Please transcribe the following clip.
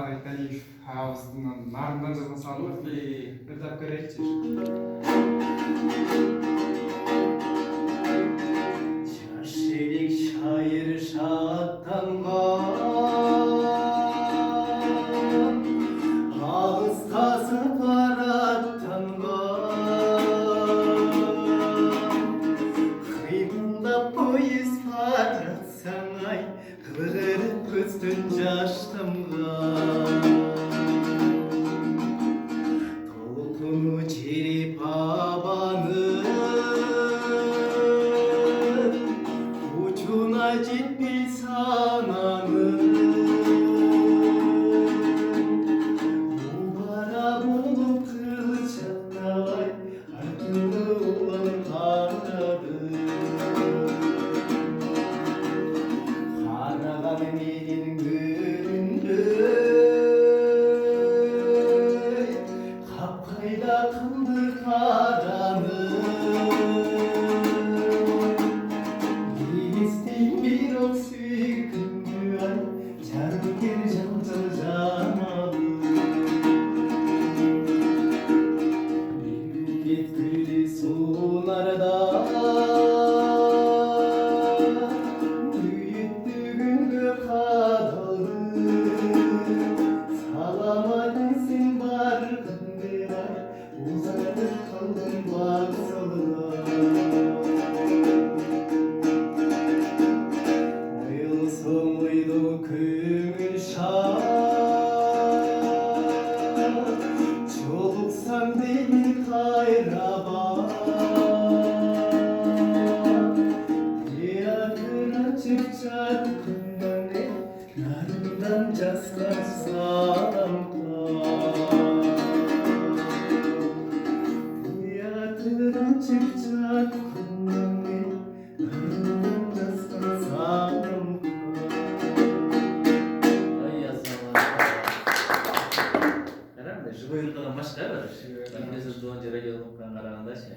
Çağatay Talif havuzundan narından жазған салып bir tap көрейікші. Şaşırık şair şattangan ağız kazıp arattangan kıymında poyuz paratsan ay kıvırıp kıstın jaştımgan толкуну череп абаны учуна жетпей сананын убара болуп кылчаттабай артымды улам карады караган менин көрүндөй капкайда кылды караны елестейм бирок сүйкүмдү ай жарым кел жалжыл жанады кеткиле сууларда үйүттүгүнгө кадалды саламатсың баргынды ай узатып калдым багсылына оюлсоң ойдо көңүл шат жолуксаң деймин кайрабай театр ачып жатканда нарындан жазган театр ачып жатканда нарындан жазган сагынка Ай yazma. Herhalde живой ыркыдан башка бир. Мен сөз дуан жара келип калган караганда ше.